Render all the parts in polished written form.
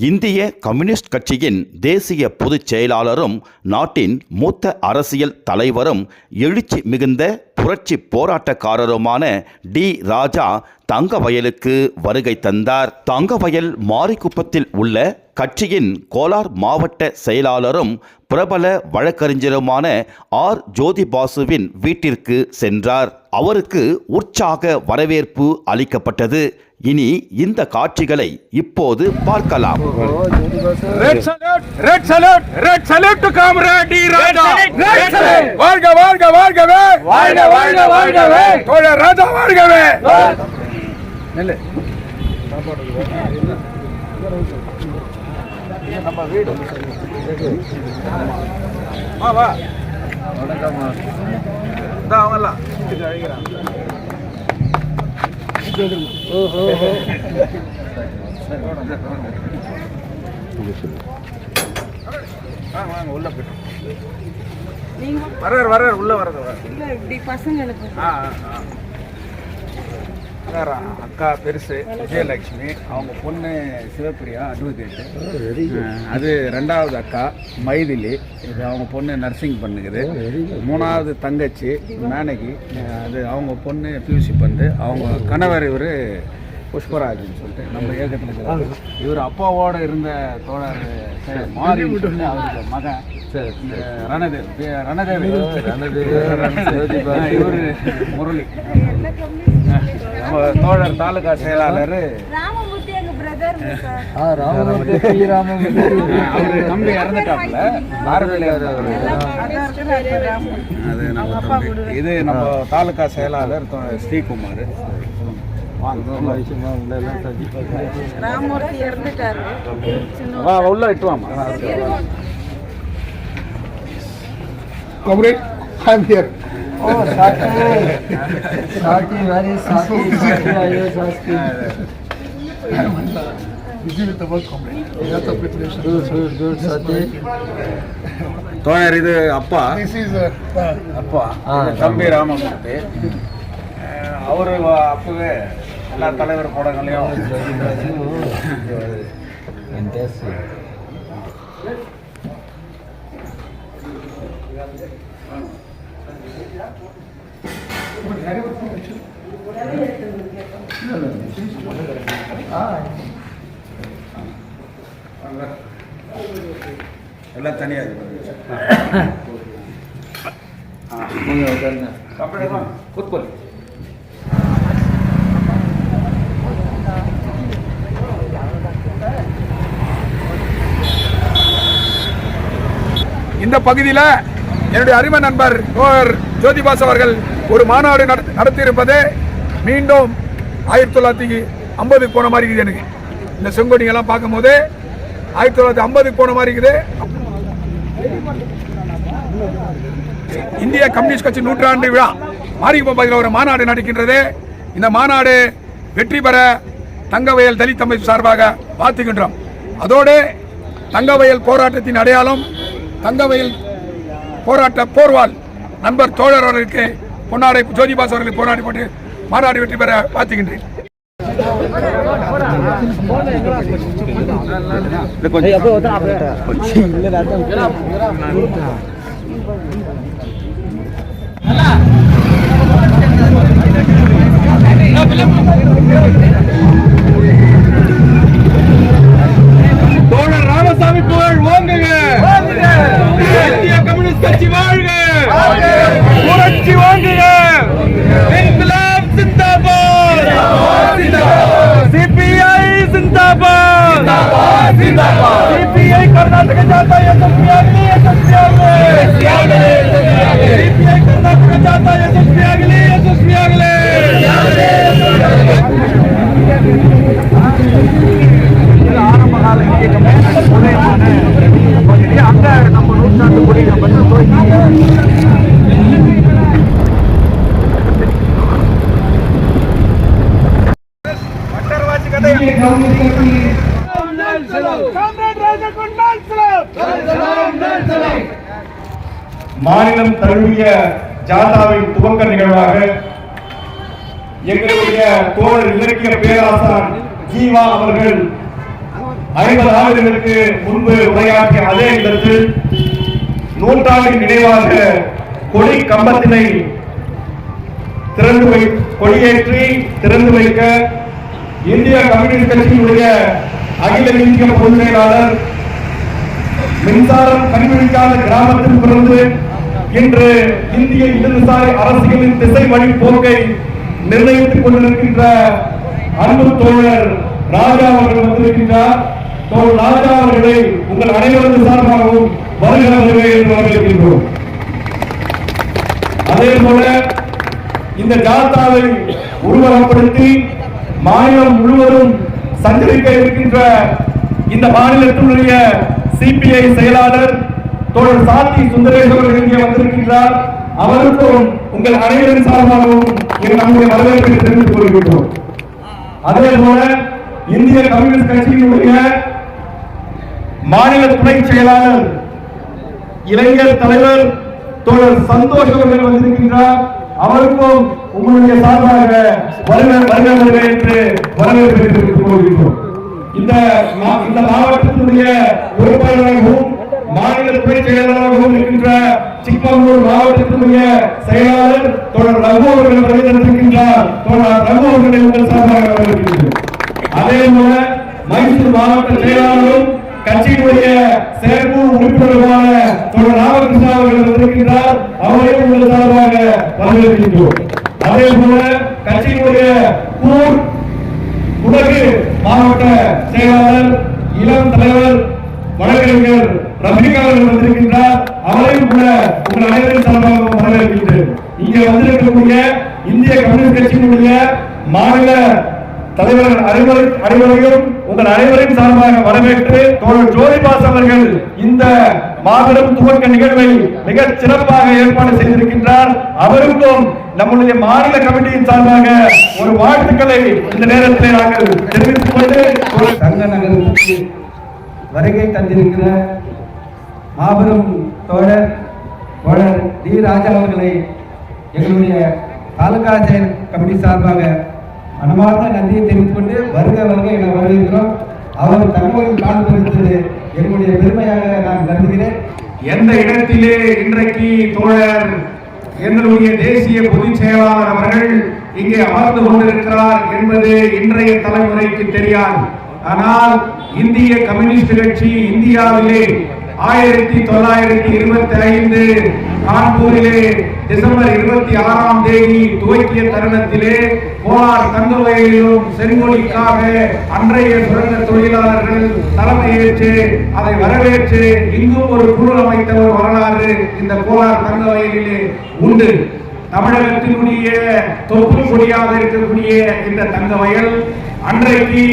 இந்திய கம்யூனிஸ்ட் கட்சியின் தேசிய பொதுச் செயலாளரும் நாட்டின் மூத்த அரசியல் தலைவரும் எழுச்சி மிகுந்த புரட்சி போராட்டக்காரருமான டி ராஜா தங்கவயலுக்கு வருகை தந்தார். தங்கவயல் மாரிக்குப்பத்தில் உள்ள கட்சியின் கோலார் மாவட்ட செயலாளரும் பிரபல வழக்கறிஞருமான ஆர் ஜோதிபாசுவின் வீட்டிற்கு சென்றார். அவருக்கு உற்சாக வரவேற்பு அளிக்கப்பட்டது. இனி இந்த காட்சிகளை இப்போது பார்க்கலாம். வாழ்க வாழ்க வாழ்கவே, வாழ்க வாழ்க வாழ்கவே, தோழர் ராஜா வாழ்கவே. நம்ம வீடு வா வணக்கம்மா. அவங்கெல்லாம் உள்ள வர்றாரு உள்ள வர்றது பசங்களுக்கு அக்கா பெருசு விஜயலட்சுமி, அவங்க பொண்ணு சிவப்பிரியா அட்வொகேட்டு. அது ரெண்டாவது அக்கா மைதிலி, இது அவங்க பொண்ணு நர்சிங் பண்ணுக்குது. மூணாவது தங்கச்சி மேனகி, அது அவங்க பொண்ணு பியூசி பண்ணு. அவங்க கணவர் இவர் புஷ்பராஜ்னு சொல்லிட்டு நம்ம இயக்கத்தில் இருக்கிறார். இவர் அப்பாவோடு இருந்த தோழர் மாறி அவருக்கு மகன் ரணதேவ் இவர் முரளி, நம்ம தோழர் தாலுகா செயலாளர் அவரு தம்பி இறந்துட்டாப்புல ஆர்வேல. அது நம்ம தம்பி. இது நம்ம தாலுகா செயலாளர் ஸ்ரீகுமார். உள்ள இட்டுவாமா. I'm here. Oh, Saki. Saki, very Saki. Saki, ayo Saki. Busy with the work, comrade. Lots of preparation. Good, Saki. தோழர் இது அப்பா. அப்பா தம்பி ராமமூர்த்தி. அவரு அப்பவே எல்லா தலைவர் படங்களையும் எல்லாம் தனியா கூத்கோல். இந்த பகுதியில் என்னுடைய அருமை நண்பர் ஜோதிபாஸ் அவர்கள் ஒரு மாநாடு நடத்தியிருப்பது மீண்டும் 1950 போன மாதிரி இருக்குது. எனக்கு இந்த செங்கோடிங்கெல்லாம் பார்க்கும் போது 1950 போன மாதிரி இருக்குது. இந்திய கம்யூனிஸ்ட் கட்சி 100 விழா மாரிக்குப்பம் பகுதியில் ஒரு மாநாடு நடக்கின்றது. இந்த மாநாடு வெற்றி பெற தங்கவயல் தலித் அமைப்பு சார்பாக வாழ்த்துகின்றோம். அதோடு தங்கவயல் போராட்டத்தின் அடையாளம் தங்கவயல் போராட்ட போர்வால் நண்பர் தோழர் அவர்களுக்கு பொன்னாடை ஜோதிபாஸ் அவர்களுக்கு போராடி போட்டு மாநாடு வெற்றி பெற வாழ்த்துகின்றேன். தோழர் ராமசாமி புகழ் ஓங்குக. இந்திய கம்யூனிஸ்ட் கட்சி வாழ்க. புரட்சி வாங்குக. இன்கிலாப் ஜிந்தாபாத். சிபிஐ ஜிந்தாபாத். சிபிஐ कर्नाटक जाता है यशस्वी अगली सीपीआई कर्नाटक जाता है यशस्वी अगली ஆரம்ப கால இயக்கமே உதயமான பகுதி. அங்க நம்ம 100 கொடிகள் வந்து வட்டர்வாசி கதை. மாநிலம் தழுவிய ஜாதாவின் துவக்க நிகழ்வாக எங்களுடைய தோழர் இலக்கிய பேராசான் ஜீவா அவர்கள் 50 ஆண்டுகளுக்கு முன்பு உரையாற்றிய அதே இடத்தில் நூற்றாண்டின் நினைவாக கொடி கம்பத்தினை கொடியேற்றி திறந்து வைக்க இந்திய கம்யூனிஸ்ட் கட்சியினுடைய அகில இந்திய பொதுச் செயலாளர் மின்சாரம் கண்டுபிடிக்காத கிராமத்தில் பிறந்து இன்று இந்திய இடதுசாரி அரசியலின் திசை வழி போக்கை நிர்ணயித்துக் கொண்டிருக்கின்ற அன்பு தோழர் ராஜா அவர்கள் வந்திருக்கின்றார். தோழர் ராஜா அவர்களை உங்கள் அனைவரது சார்பாகவும் வருகிறவர்கள் என்று வரவேற்கின்றோம். அதே போல இந்த ஜாத்தாவை உருவகப்படுத்தி மாநிலம் முழுவதும் சஞ்சரிக்க இருக்கின்ற இந்த மாநிலத்தினுடைய சிபிஐ செயலாளர் தோழர் சாத்தி சுந்தரேஷ் அவர்கள் இங்கே வந்திருக்கின்றார். அவருக்கும் உங்கள் அனைவரின் சார்பாகவும் நம்முடைய வரவேற்பை தெரிவித்துக் கொள்கின்றோம். அதே போல இந்திய கம்யூனிஸ்ட் கட்சியினுடைய மாநில துணை செயலாளர் இளைஞர் தலைவர் தோழர் சந்தோஷ் அவர்கள் வந்திருக்கின்றார். அவருக்கும் உங்களுடைய சார்பாக வருகின்ற என்று வரவேற்பை தெரிவித்துக் கொள்கின்றோம். இந்த மாவட்டத்தினுடைய பொறுப்பாளராகவும் மாநில துணை செயலாளராகவும் இருக்கின்ற சிக்மங்களூர் மாவட்டத்தினுடைய செயலாளர் தோழர் ரகு அவர்கள் வருகின்றார். தோழர் ரகு அவர்களை உங்கள் சார்பாக வரவேற்கின்றோம். அதே போல மைசூர் மாவட்ட செயலாளரும் கட்சியினுடைய செயற்குழு உறுப்பினருமான தோழர் ராமகிருஷ்ணா அவர்கள் வந்திருக்கின்றார். அவரையும் உங்கள் சார்பாக வரவேற்கின்றோம். அதே போல கட்சியினுடைய குடகு மாவட்ட செயலாளர் இளம் தலைவர் வழக்கறிஞர் ரபிகா அவர்கள் வந்திருக்கின்றார். அவரையும் கூட உங்கள் அனைவரின் சார்பாக வரவேற்கின்றேன். இங்கே வந்திருக்கக்கூடிய இந்திய கம்யூனிஸ்ட் கட்சியினுடைய மாநில தலைவர்கள் அனைவரையும் உங்கள் அனைவரின் சார்பாக வரவேற்று தோழர் ஜோதிபாஸ் அவர்கள் இந்த மாபெரும் துவக்க நிகழ்வை மிக சிறப்பாக ஏற்பாடு செய்திருக்கின்றார். அவருக்கும் நம்முடைய மாநில கமிட்டியின் சார்பாக ஒரு வாழ்த்துக்களை இந்த நேரத்தில் நாங்கள் தெரிவித்துக் கொண்டு தங்க நகருக்கு வருகை தந்திருக்கிற மாபெரும் தோழர் டி ராஜா அவர்களை எங்களுடைய தாலுகா செயல் கமிட்டி சார்பாக மனமார்ந்த நன்றியை தெரிவித்துக் கொண்டு வருக என வரவேற்கிறோம். அவர் தகவல் காண்பித்தது எங்களுடைய பெருமையாக நான் கருதுகிறேன். எந்த இடத்திலே இன்றைக்கு தோழர் எங்களுடைய தேசிய பொதுச் செயலாளர் அவர்கள் இங்கே அமர்ந்து கொண்டிருக்கிறார் என்பது இன்றைய தலைமுறைக்கு தெரியாது. ஆனால் இந்திய கம்யூனிஸ்ட் கட்சி இந்தியாவிலே 1925 கான்பூரிலே டிசம்பர் 26ஆம் தேதி துவக்கிய தருணத்திலே கோலார் தங்கவயலிலும் செங்கொடிக்காக அன்றைய சுரங்க தொழிலாளர்கள் தலைமையேற்று அதை வரவேற்று இங்கும் ஒரு குழு அமைத்தவர் வரலாறு இந்த கோலார் தங்கவயலிலே உண்டு. தமிழகத்தினுடைய தொப்பு கொடியாக இருக்கக்கூடிய இந்த தங்கவயல் அன்றைக்கு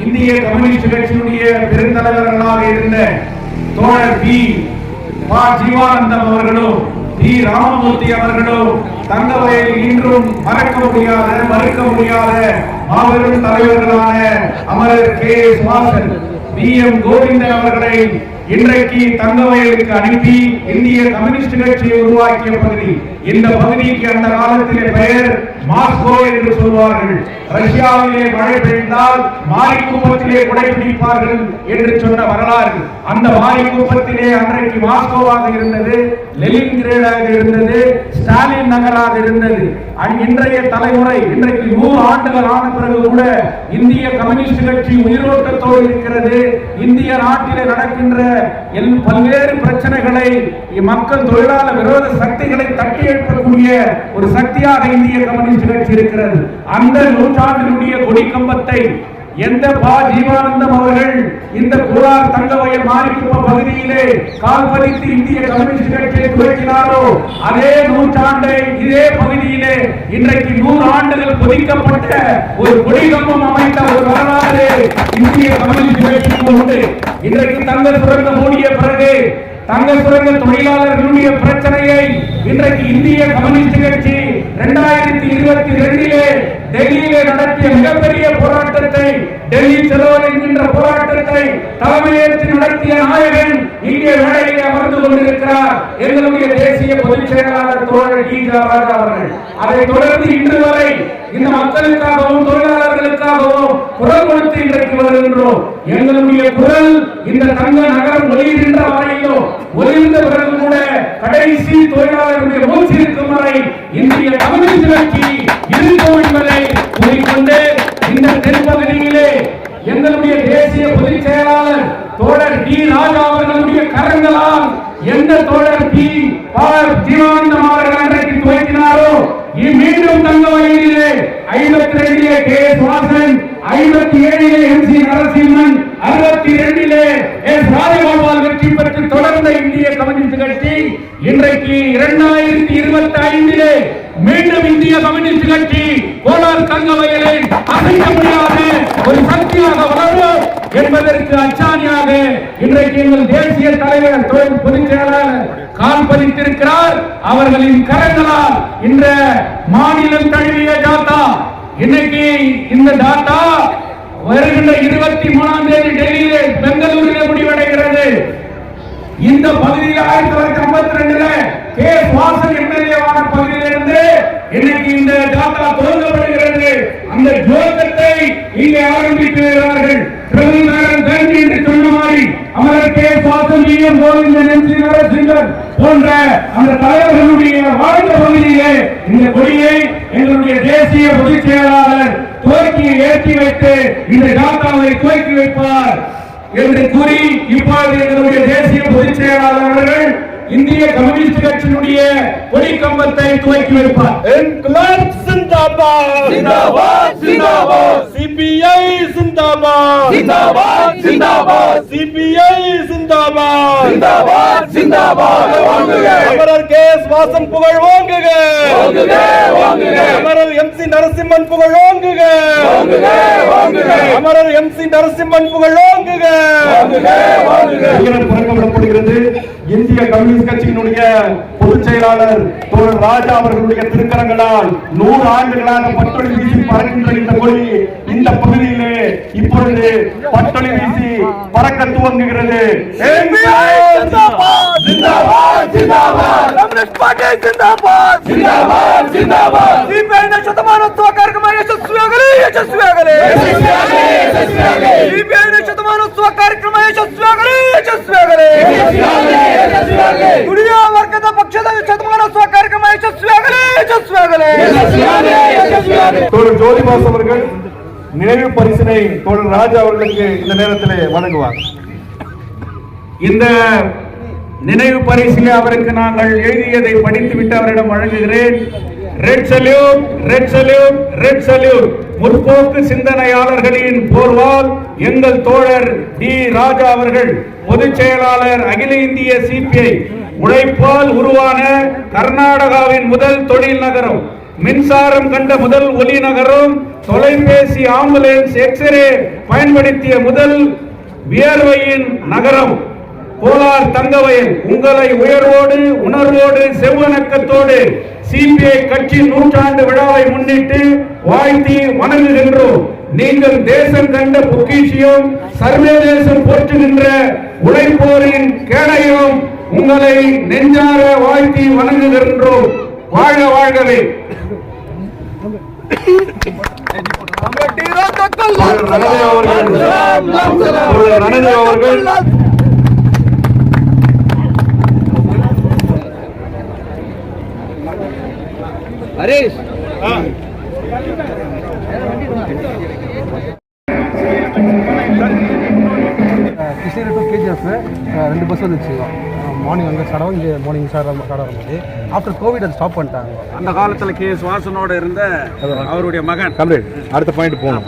இந்திய கம்யூனிஸ்ட் கட்சியினுடைய பெருந்தலைவர்களாக இருந்த தோழர் ஜீவானந்தம் அவர்களும் ராமமூர்த்தி அவர்களும் தங்கவயல் இன்றும் மறுக்க முடியாத மாபெரும் தலைவர்களான அமரர் சுவாசன் கோவிந்தன் அவர்களை இன்றைக்கு தங்கவயலுக்கு அனுப்பி இந்திய கம்யூனிஸ்ட் கட்சியை உருவாக்கிய பகுதி. இந்த பகுதிக்கு அந்த காலத்திலே பெயர் மாஸ்கோ என்று சொல்வார்கள். ரஷ்யாவிலே மழை பெய்தால் மாரிக்குப்பத்திலே குடைபிடிப்பார்கள் என்று சொன்ன வரலாறு. அந்த மாரிக்குப்பத்திலே அன்றைக்கு மாஸ்கோவாக இருந்தது, லெனின்கிராடாக இருந்தது, ஸ்டாலின் நகராக இருந்தது. இன்றைய தலைமுறை இன்றைக்கு 100 ஆண்டுகள் ஆன பிறகு கூட இந்திய கம்யூனிஸ்ட் கட்சி உயிரோட்டத்தோடு இருக்கிறது. இந்திய நாட்டிலே நடக்கின்ற பல்வேறு பிரச்சனைகளை மக்கள் தொழிலாளர் விரோத சக்திகளை தட்டி எழுப்பக்கூடிய ஒரு சக்தியாக இந்திய கம்யூனிஸ்ட் கட்சி இருக்கிறது. அந்த நூற்றாண்டினுடைய கொடி கம்பத்தை எந்த ஜீவானந்தம் அவர்கள் இந்த கோலார் தங்கவயல் மாரிக்குப்ப பகுதியிலே கால்பதித்து இந்திய கம்யூனிஸ்ட் கட்சியை துவக்கினாரோ அதே நூற்றாண்டை இதே பகுதியிலே இன்றைக்கு 100 ஆண்டுகள் பொதிக்கப்பட்ட ஒரு கொடி கம்பம் அமைத்த ஒரு வரலாறு இந்திய கம்யூனிஸ்ட் கட்சிக்கு உண்டு. இன்றைக்கு தங்க சுரங்க மூடிய பிறகு தங்க சுரங்க தொழிலாளர்களுடைய பிரச்சனையை இன்றைக்கு இந்திய கம்யூனிஸ்ட் கட்சி 2022 டெல்லியிலே நடத்திய மிகப்பெரிய போராட்டத்தை, டெல்லி செலவு என்கின்ற போராட்டத்தை தலைமையேற்று நடத்திய நாயகன் இங்கே மேடையிலே அமர்ந்து கொண்டிருக்கிறார். எங்களுடைய தேசிய பொதுச் செயலாளர் தோழர் டி. ராஜா அவர்கள். அதைத் தொடர்ந்து இன்று வரை இந்த மக்களுக்காகவும் தொழிலாளர்களுக்காகவும் குரல் கொடுத்து இன்றைக்கு வருகின்றோம். எங்களுடைய குரல் இந்த தங்க நகரம் ஒளிர்கின்ற வரையிலோ, ஒளிர்ந்த பிறகு கூட கடைசி தொழிலாளர்களுடைய மூச்சு இருக்கும் வரை இந்திய கம்யூனிஸ்ட் கட்சி இருக்கும் என்பதை கூறிக்கொண்டு, இந்த தென்பகுதியிலே எங்களுடைய தேசிய பொதுச் செயலாளர் தோழர் டி. ராஜா அவர்களுடைய கரங்களால் எந்த தோழர் டி. ஜீவானந்தம் அவர்கள் அன்றைக்கு துவக்கினாரோ, மீண்டும் தங்க வயலிலே 52 K. Vasan, 57 MC Narasimhan, 62 S. Rajagopal வெற்றி பெற்று தொடர்ந்த இந்திய கம்யூனிஸ்ட் கட்சி இன்றைக்கு 2025 மீண்டும் இந்திய கம்யூனிஸ்ட் கட்சி கோலார் தங்க வயலை அசைக்க முடியாத ஒரு சக்தியாக வளரும் என்பதற்கு அச்சாணியாக இன்றைக்கு எங்கள் தேசிய தலைவர் பொதுச் செயலாளர் கால் பதித்திருக்கிறார். அவர்களின் கரங்களால் இந்த மாநிலம் தழுவிய ஜாத்தா, இன்னைக்கு இந்த ஜாத்தா வருகின்ற 23ஆம் தேதி டெல்லியிலே பெங்களூரிலே முடிவடைகிறது. இந்த பகுதியில் 1952 கே. வாசன் எம்எல்ஏவான பகுதியிலிருந்து இன்னைக்கு இந்த ஜாத்தா துவங்கப்படுகிறது. அந்த ஜோக்கத்தை இங்கே ஆரம்பிக்கிறார்கள். என்று சொன்ன மாதிரி அமரர் K. Vasan, M. Govindan, MC Narasimhan போன்ற அந்த தலைவர்களுடைய வாழ்ந்த பகுதியிலே இந்த கொடியை எங்களுடைய தேசிய பொதுச் செயலாளர் துவக்கி ஏற்றி வைத்து இந்த ஜாத்தாவை துவக்கி வைப்பார் என்று கூறி, இப்போது எங்களுடைய தேசிய பொதுச் செயலாளர் அவர்கள் இந்திய கம்யூனிஸ்ட் கட்சியினுடைய கொடி கம்பத்தை துவக்கி வைப்பார். இன்குலாப் ஜிந்தாபாத், ஜிந்தாபாத், ஜிந்தாபாத். சிபிஐ ஜிந்தாபாத், ஜிந்தாபாத், ஜிந்தாபாத். சிபிஐ ஜிந்தாபாத், ஜிந்தாபாத், ஜிந்தாபாத். அமரர் கே. வாசன் புகழ் ஓங்குக, ஓங்குக, ஓங்குக. அமரர் MC நரசிம்மன் புகழ் ஓங்குக, ஓங்குக, ஓங்குக. அமரர் MC நரசிம்மன் புகழ் ஓங்குக, ஓங்குக, ஓங்குக. பறக்கப்படப்படுகிறது. இந்திய கம்யூனிஸ்ட் கட்சியினுடைய பொதுச் செயலாளர் தோழர் ராஜா அவர்களுடைய திருக்கரங்களால் 100 ஆண்டுகளாக பட்டொளி வீசி பறக்கின்ற இந்த கொடி இந்த பகுதியிலே இப்பொழுது பட்டொளி வீசி பறக்க துவங்குகிறது. ಶತಮಾನೋತ್ಸವ ಕಾರ್ಯಕ್ರಮ ಯಶಸ್ವಿಯಾಗಲಿ, ಯಶಸ್ವಿಯಾಗಲಿ. ಶತಮಾನೋತ್ಸವ ಕಾರ್ಯಕ್ರಮ ಯಶಸ್ವಿಯಾಗಲಿ, ಯಶಸ್ವಿಯಾಗಲಿ. ದುಡಿಯ ವರ್ಗದ ಪಕ್ಷದ ಶತಮಾನೋತ್ಸವ ಕಾರ್ಯಕ್ರಮ ಯಶಸ್ವಿಯಾಗಲಿ, ಯಶಸ್ವಿಯಾಗಲಿ. தோழர் ஜோதிபாஸ் அவர்கள் நினைவு பரிசினை தோழர் ராஜா அவர்களுக்கு இந்த நேரத்திலே வழங்குவார். இந்த நினைவு பரிசிலே அவருக்கு நாங்கள் எழுதியதை படித்துவிட்டு அவரிடம் வழங்குகிறேன். Red salute, red salute, red salute. முற்போக்கு சிந்தனையாளர்களின் போர்வால் எங்கள் தோழர் டி. ராஜா அவர்கள் பொதுச் செயலாளர் அகில இந்திய சிபிஐ, உழைப்பால் உருவான கர்நாடகாவின் முதல் தொழில் நகரம், மின்சாரம் கண்ட முதல் ஒலி நகரம், தொலைபேசி, ஆம்புலன்ஸ், எக்ஸ்ரே பயன்படுத்திய முதல் வியர்வையின் நகரம் கோலார் தங்கவயல். உங்களை உயர்வோடு, உணர்வோடு, செவ்வணக்கத்தோடு சிபிஐ கட்சி 100ஆண்டு விழாவை முன்னிட்டு வாழ்த்தி வணங்குகின்றோம். நீங்கள் தேசம் கண்ட பொக்கிஷியும், சர்வதேசம் போற்றுகின்ற உழைப்போரின் கேடயம். உங்களை நெஞ்சார வாழ்த்தி வணங்குகின்றோம். வாழ்க, வாழ்கவே. அவர்கள் Harish Krishnagiri to KGF 2 bus வந்துச்சு. மார்னிங் அங்கே சடவும், இங்கே மார்னிங் சார் கடை வரும்போது ஆஃப்டர் கோவிட் அதை ஸ்டாப் பண்ணிட்டாங்க. அந்த காலத்தில் கே. வாசனோட இருந்த அவருடைய மகன். அடுத்த பாயிண்ட் போகணும்.